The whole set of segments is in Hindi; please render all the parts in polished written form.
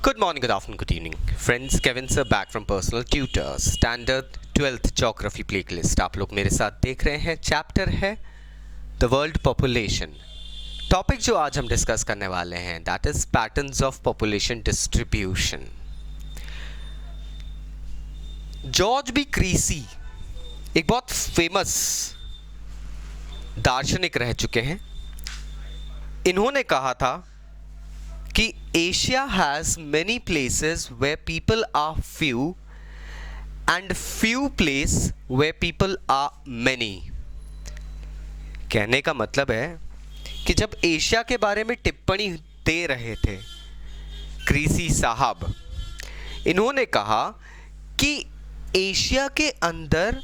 Good morning, good afternoon, good evening. Friends, Kevin sir back from Personal Tutor, Standard 12th Geography Playlist. आप लोग मेरे साथ देख रहे हैं. चैप्टर है द वर्ल्ड पॉपुलेशन. टॉपिक जो आज हम डिस्कस करने वाले हैं that is patterns of population distribution. George B Cressey एक बहुत फेमस दार्शनिक रह चुके हैं. इन्होंने कहा था कि Asia has many places where people are few and few place where people are many. कहने का मतलब है कि जब एशिया के बारे में टिप्पणी दे रहे थे क्रीसी साहब, इन्होंने कहा कि एशिया के अंदर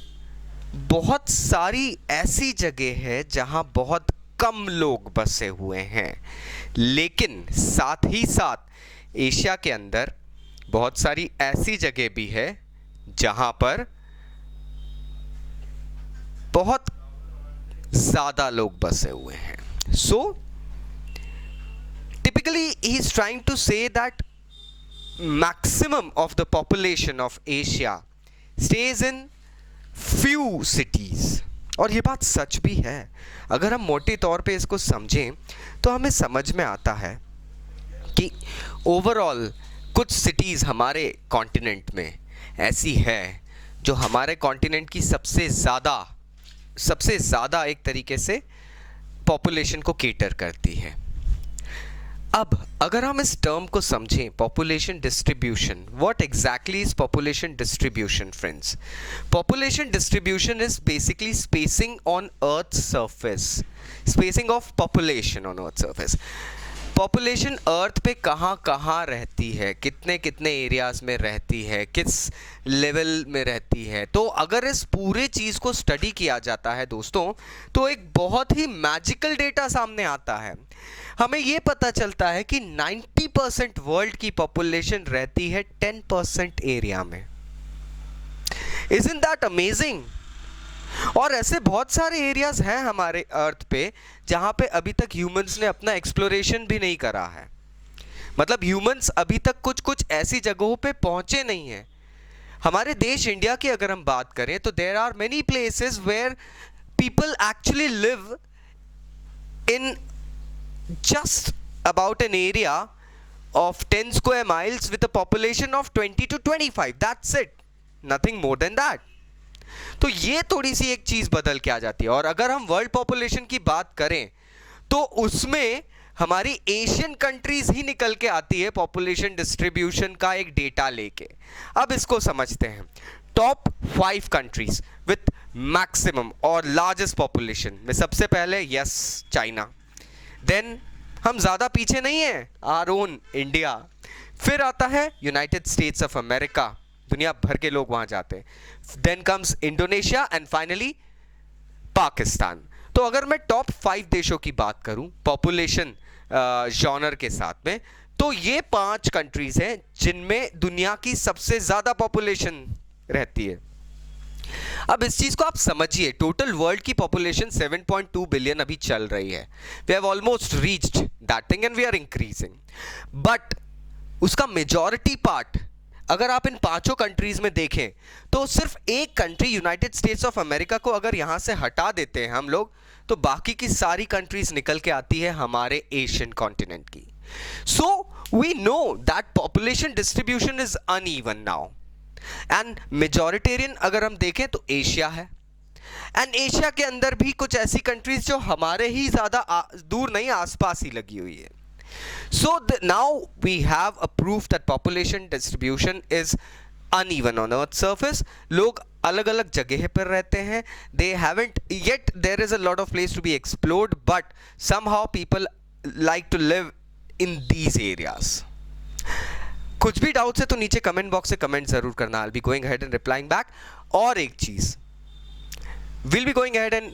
बहुत सारी ऐसी जगह है जहां बहुत कम लोग बसे हुए हैं, लेकिन साथ ही साथ एशिया के अंदर बहुत सारी ऐसी जगह भी है जहां पर बहुत ज़्यादा लोग बसे हुए हैं. So typically he is trying to say that maximum of the population of Asia stays in few cities. और ये बात सच भी है. अगर हम मोटे तौर पे इसको समझें तो हमें समझ में आता है कि ओवरऑल कुछ सिटीज़ हमारे कॉन्टिनेंट में ऐसी है जो हमारे कॉन्टिनेंट की सबसे ज़्यादा एक तरीके से पॉपुलेशन को केटर करती है. अब अगर हम इस टर्म को समझें population distribution, what exactly is population distribution friends? Population distribution is basically spacing on earth surface, spacing of population on earth surface. Population earth पे कहाँ कहाँ रहती है, कितने कितने एरियाज में रहती है, किस लेवल में रहती है. तो अगर इस पूरे चीज़ को स्टडी किया जाता है दोस्तों, तो एक बहुत ही मैजिकल डेटा सामने आता है. हमें ये पता चलता है कि 90% वर्ल्ड की पॉपुलेशन रहती है 10% एरिया में. Isn't that amazing? और ऐसे बहुत सारे एरियाज हैं हमारे अर्थ पे जहां पे अभी तक ह्यूमंस ने अपना एक्सप्लोरेशन भी नहीं करा है. मतलब ह्यूमंस अभी तक कुछ कुछ ऐसी जगहों पे पहुंचे नहीं हैं. हमारे देश इंडिया की अगर हम बात करें तो there are many places where people actually live in just about an area of 10 square miles with a population of 20 to 25. That's it. Nothing more than that. तो ये थोड़ी सी एक चीज़ बदल के आ जाती है. और अगर हम वर्ल्ड पॉपुलेशन की बात करें तो उसमें हमारी एशियन कंट्रीज ही निकल के आती है पॉपुलेशन डिस्ट्रीब्यूशन का एक डेटा लेके. अब इसको समझते हैं. टॉप 5 कंट्रीज विथ मैक्सिमम और लार्जेस्ट पॉपुलेशन में सबसे पहले यस चाइना. देन हम ज़्यादा पीछे नहीं हैं, आर ओन इंडिया. फिर आता है यूनाइटेड स्टेट्स ऑफ अमेरिका, दुनिया भर के लोग वहाँ जाते हैं. Then comes Indonesia and finally Pakistan. तो अगर मैं टॉप 5 देशों की बात करूँ पॉपुलेशन जॉनर के साथ में, तो ये 5 कंट्रीज हैं जिनमें दुनिया की सबसे ज़्यादा पॉपुलेशन रहती है. अब इस चीज को आप समझिए. टोटल वर्ल्ड की पॉपुलेशन 7.2 बिलियन अभी चल रही है. We have almost reached that thing and we are increasing. But उसका मेजॉरिटी पार्ट अगर आप इन 5 कंट्रीज में देखें तो सिर्फ एक country United states of America को अगर यहां से हटा देते हैं हम लोग, तो बाकी की सारी कंट्रीज निकल के आती है हमारे एशियन कॉन्टिनेंट की. So we know that population distribution is uneven now. And majoritarian अगर हम देखें तो एशिया है. एंड एशिया के अंदर भी कुछ ऐसी कंट्रीज जो हमारे ही ज़्यादा दूर नहीं, आसपास ही लगी हुई है. So now we have a proof that population distribution is uneven on earth surface. लोग अलग अलग जगह पर रहते हैं. They haven't yet, there is a lot of place to be explored, but somehow people like to live in these areas. कुछ भी डाउट्स है तो नीचे कमेंट बॉक्स से कमेंट जरूर करना. I will be going ahead and replying back. और एक चीज, will be going ahead and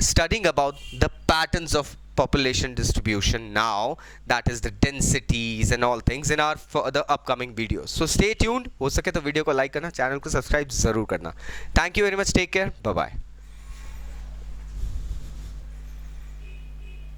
studying about the patterns of population distribution now, that is the densities and all things in our for the upcoming videos. So stay tuned. हो सके तो वीडियो को लाइक करना, चैनल को सब्सक्राइब जरूर करना. Thank you very much. Take care. Bye bye.